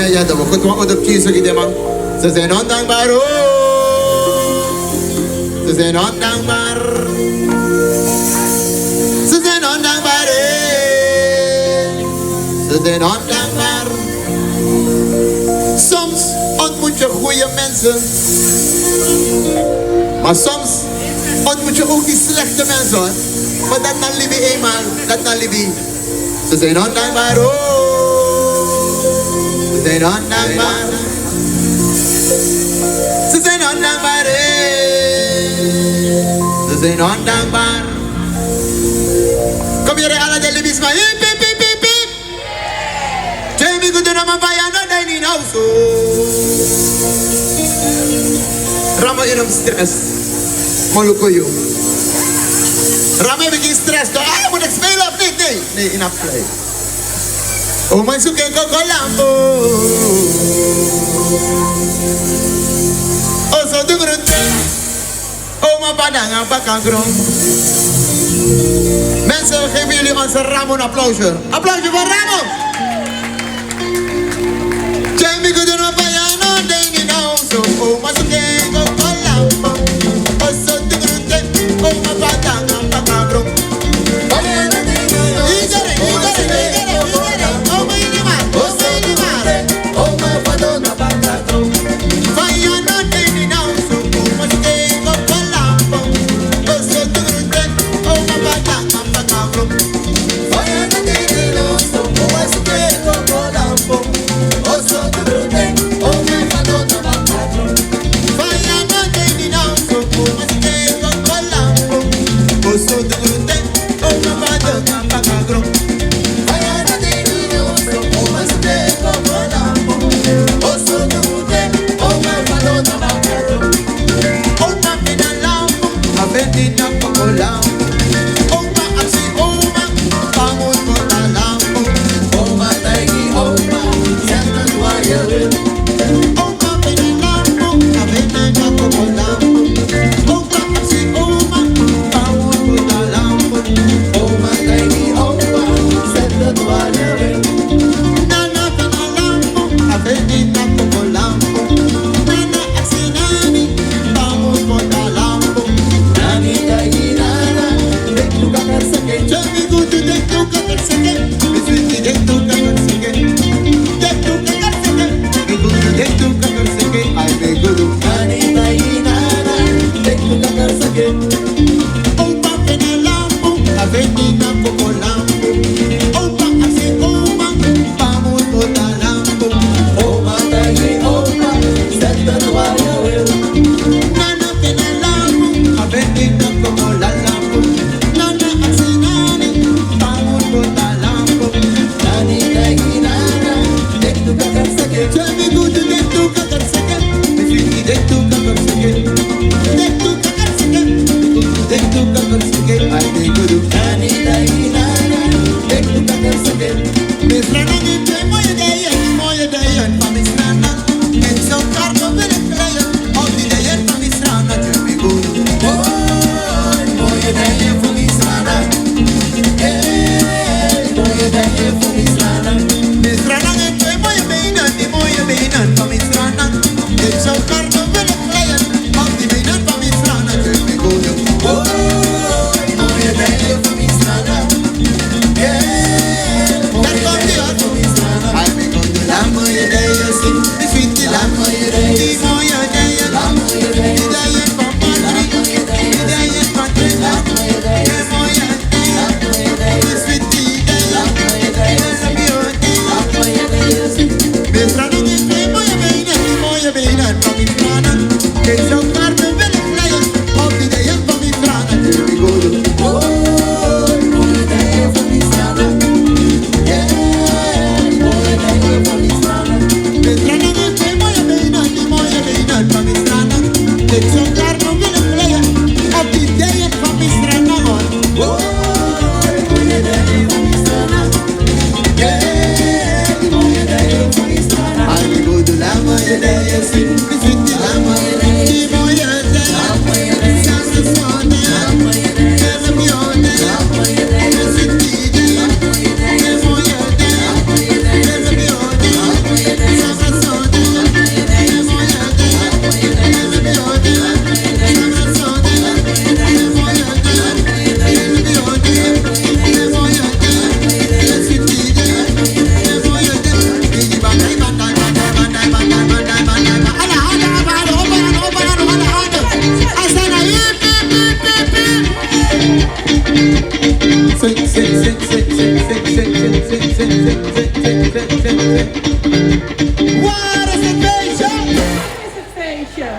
Ja, dat we goed wat op kiezen gieten man. Ze zijn ondankbaar, oh. Ze zijn ondankbaar. Ze zijn ondankbaar, Ze zijn ondankbaar. Soms ontmoet je goede mensen. Maar soms ontmoet je ook die slechte mensen hoor. Maar dat dan liefie eenmaal, dat dan liefie. Ze zijn ondankbaar, oh. Ze zijn ondankbaar. Ze zijn ondankbaar, Ze zijn ondankbaar. Kom hier alle de liefjes maar hip hip hip hip hip. Jamie goed doen maar bij jou nou niet nou zo. Rama in hem stress. Molukoyo. Rama heb ik geen stress toch? Ah, moet ik spelen of niet? Nee, in play. Oh, maar zoek ik ook al lambo. Oh, zo doen we het. Oh, maar padang aan bakangron. Mensen, geven jullie onze Ramo een applausje. Applausje voor Ramo. Jamie, goed doen bij jou, no, denk je nou zo. Oh, maar zoek ik ook al lambo. Oh, zo doen we het. Oh, maar padang aan bakangron.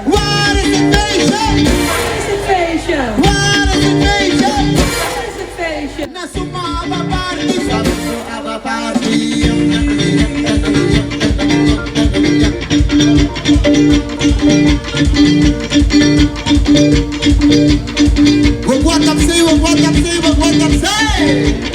What is invasion? What is invasion? Nasuma ababati, sabiso ababati. What I'm saying, what I'm saying, what I'm saying.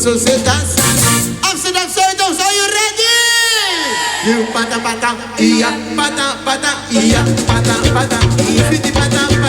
Societas Amsterdam Zuidoost, are you ready? You pata pata, iya, pata pata, iya, pata pata, iya, pata pata.